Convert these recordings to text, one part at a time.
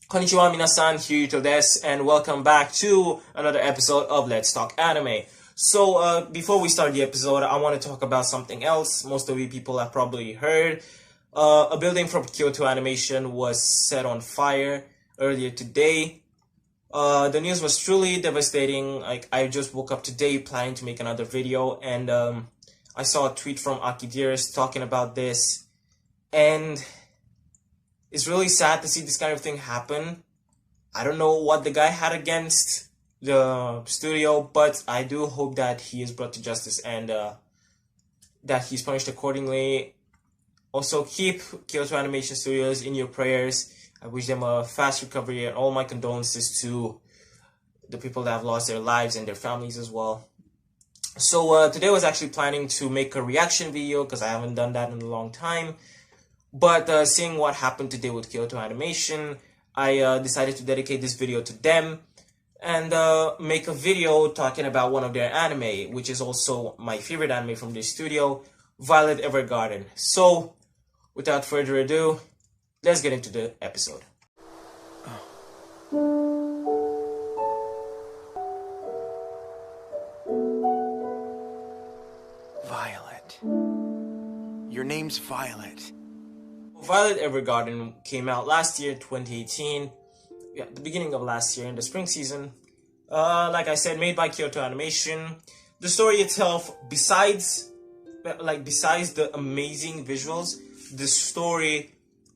Konnichiwa minasan, Hirito desu, and welcome back to another episode of Let's Talk Anime. So, before we start the episode, I want to talk about something else. Most of you people have probably heard. A building from Kyoto Animation was set on fire earlier today. The news was truly devastating. Like, I just woke up today planning to make another video, and I saw a tweet from Aki Dearest talking about this, and it's really sad to see this kind of thing happen. I don't know what the guy had against the studio, but I do hope that he is brought to justice and that he's punished accordingly. Also, keep Kyoto Animation Studios in your prayers. I wish them a fast recovery, and all my condolences to the people that have lost their lives and their families as well. So today I was actually planning to make a reaction video because I haven't done that in a long time. But seeing what happened today with Kyoto Animation, I decided to dedicate this video to them and make a video talking about one of their anime, which is also my favorite anime from this studio, Violet Evergarden. So, without further ado, let's get into the episode. Violet. Your name's Violet. Violet Evergarden came out last year, 2018. Yeah, the beginning of last year in the spring season. Like I said, made by Kyoto Animation. The story itself, besides the amazing visuals, the story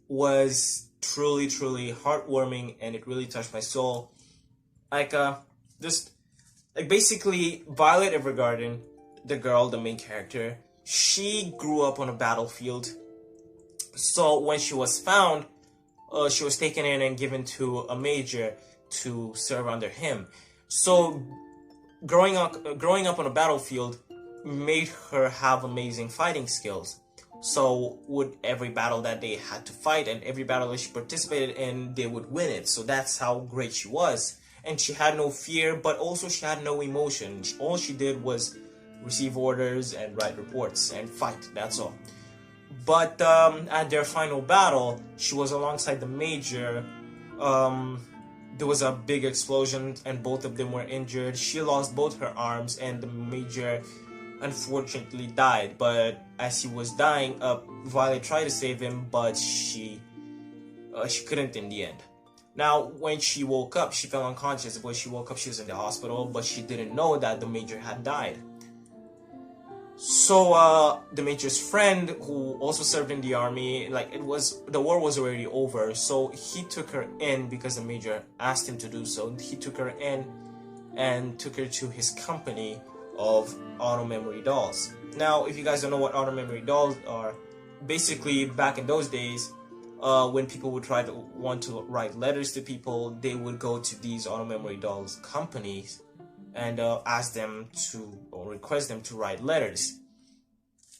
was truly heartwarming, and it really touched my soul. Basically, Violet Evergarden, the girl, the main character, she grew up on a battlefield. So when she was found, she was taken in and given to a major to serve under him. So growing up on a battlefield made her have amazing fighting skills. So with every battle that they had to fight and every battle that she participated in, they would win it. So that's how great she was. And she had no fear, but also she had no emotion. All she did was receive orders and write reports and fight. That's all. But at their final battle, she was alongside the major. There was a big explosion and both of them were injured. She lost both her arms and the major unfortunately died. But as he was dying, Violet tried to save him, but she couldn't in the end. Now, when she woke up, she fell unconscious. When she woke up, she was in the hospital, but she didn't know that the major had died. So the major's friend, who also served in the army, the war was already over, so he took her in because the major asked him to do so. He took her in and took her to his company of auto memory dolls. Now, if you guys don't know what auto memory dolls are, basically back in those days, when people would want to write letters to people, they would go to these auto memory dolls companies and ask them to, or request them to write letters.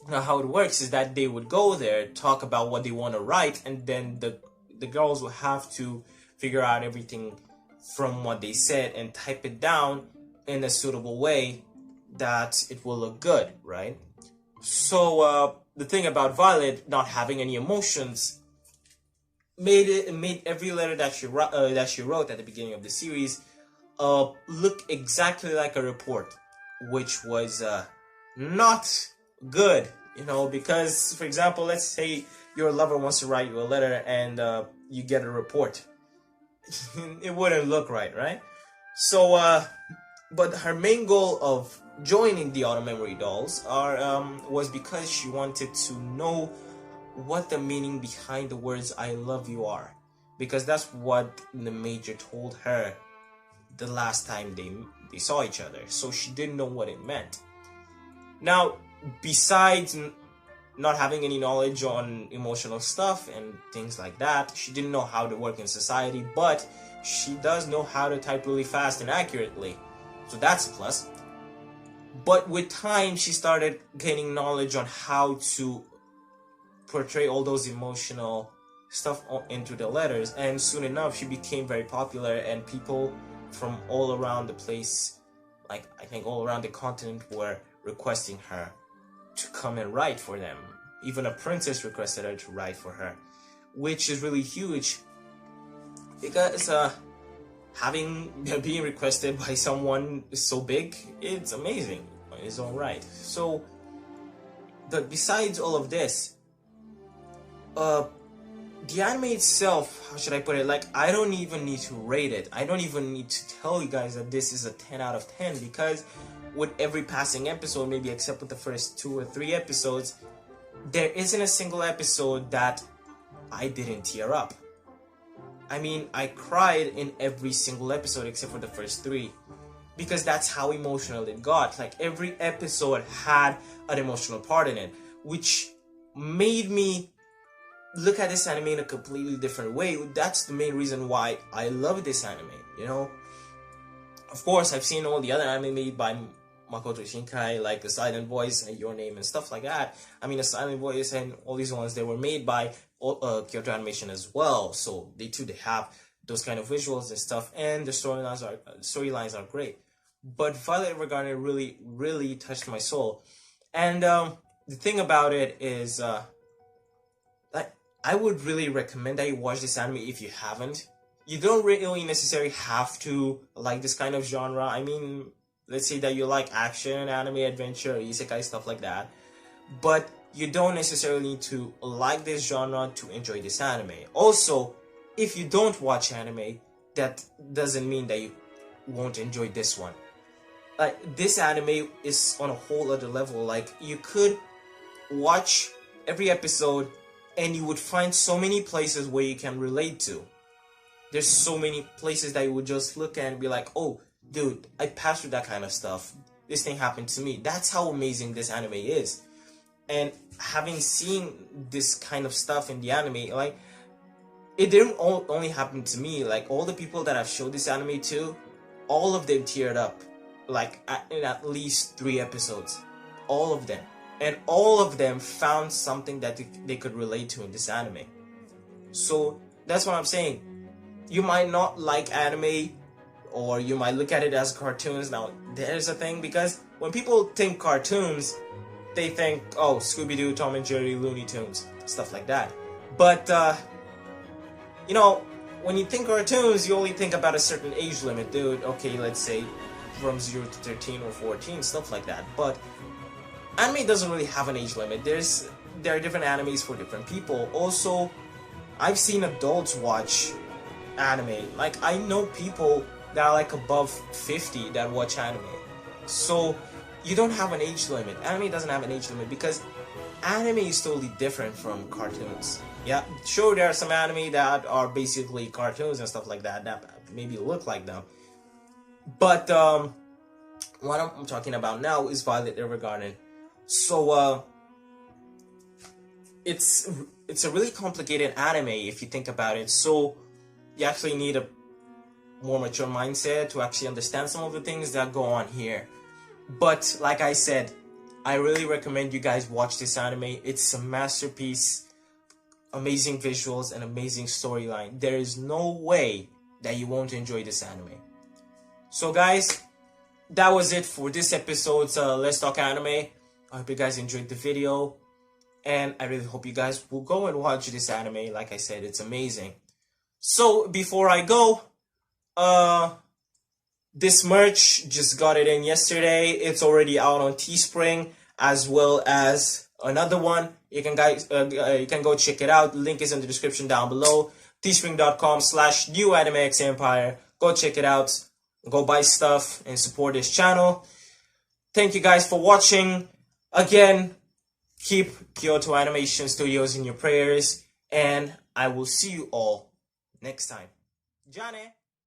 Now, how it works is that they would go there, talk about what they want to write, and then the girls would have to figure out everything from what they said and type it down in a suitable way that it will look good, right? So the thing about Violet not having any emotions made every letter that she wrote at the beginning of the series look exactly like a report, which was not good, because, for example, let's say your lover wants to write you a letter and you get a report. It wouldn't look right? So, but her main goal of joining the auto memory dolls was because she wanted to know what the meaning behind the words "I love you" are, because that's what the major told her the last time they saw each other, so she didn't know what it meant. Now, besides not having any knowledge on emotional stuff and things like that, she didn't know how to work in society, but she does know how to type really fast and accurately, so that's a plus. But with time, she started gaining knowledge on how to portray all those emotional stuff into the letters, and soon enough she became very popular, and people from all around the place, I think all around the continent, were requesting her to come and write for them. Even a princess requested her to write for her, which is really huge. because having being requested by someone so big, it's amazing. It's all right. So, but besides all of this, the anime itself, how should I put it? Like, I don't even need to rate it. I don't even need to tell you guys that this is a 10 out of 10, because with every passing episode, maybe except with the first 2 or 3 episodes, there isn't a single episode that I didn't tear up. I mean, I cried in every single episode except for the first 3, because that's how emotional it got. Like, every episode had an emotional part in it, which made me look at this anime in a completely different way. That's the main reason why I love this anime, you know? Of course, I've seen all the other anime made by Makoto Shinkai, like A Silent Voice and Your Name and stuff like that. I mean, A Silent Voice and all these ones, they were made by Kyoto Animation as well. So they have those kind of visuals and stuff, and the storylines are great. But Violet Evergarden really, really touched my soul. And the thing about it is, I would really recommend that you watch this anime if you haven't. You don't really necessarily have to like this kind of genre. I mean, let's say that you like action, anime, adventure, isekai, stuff like that. But you don't necessarily need to like this genre to enjoy this anime. Also, if you don't watch anime, that doesn't mean that you won't enjoy this one. Like, this anime is on a whole other level. Like, you could watch every episode and you would find so many places where you can relate to. There's so many places that you would just look at and be like, oh, dude, I passed through that kind of stuff. This thing happened to me. That's how amazing this anime is. And having seen this kind of stuff in the anime, like, it didn't only happen to me. Like, all the people that I've showed this anime to, all of them teared up. Like, in at least 3 episodes. All of them. And all of them found something that they could relate to in this anime. So, that's what I'm saying. You might not like anime, or you might look at it as cartoons. Now, there's a thing, because when people think cartoons, they think, oh, Scooby-Doo, Tom and Jerry, Looney Tunes, stuff like that. But, you know, when you think cartoons, you only think about a certain age limit, dude. Okay, let's say from 0 to 13 or 14, stuff like that. But anime doesn't really have an age limit. There are different animes for different people. Also, I've seen adults watch anime. Like, I know people that are like above 50 that watch anime. So, you don't have an age limit. Anime doesn't have an age limit, because anime is totally different from cartoons. Yeah, sure, there are some anime that are basically cartoons and stuff like that maybe look like them. But what I'm talking about now is Violet Evergarden. So it's a really complicated anime if you think about it. So you actually need a more mature mindset to actually understand some of the things that go on here. But like I said, I really recommend you guys watch this anime. It's a masterpiece, amazing visuals, and amazing storyline. There is no way that you won't enjoy this anime. So guys, that was it for this episode's Let's Talk Anime. I hope you guys enjoyed the video, and I really hope you guys will go and watch this anime. Like I said, it's amazing. So before I go, this merch, just got it in yesterday. It's already out on Teespring, as well as another one. You can go check it out. Link is in the description down below. Teespring.com/NewAnimeXEmpire. Go check it out. Go buy stuff and support this channel. Thank you guys for watching. Again, keep Kyoto Animation Studios in your prayers, and I will see you all next time. Jane!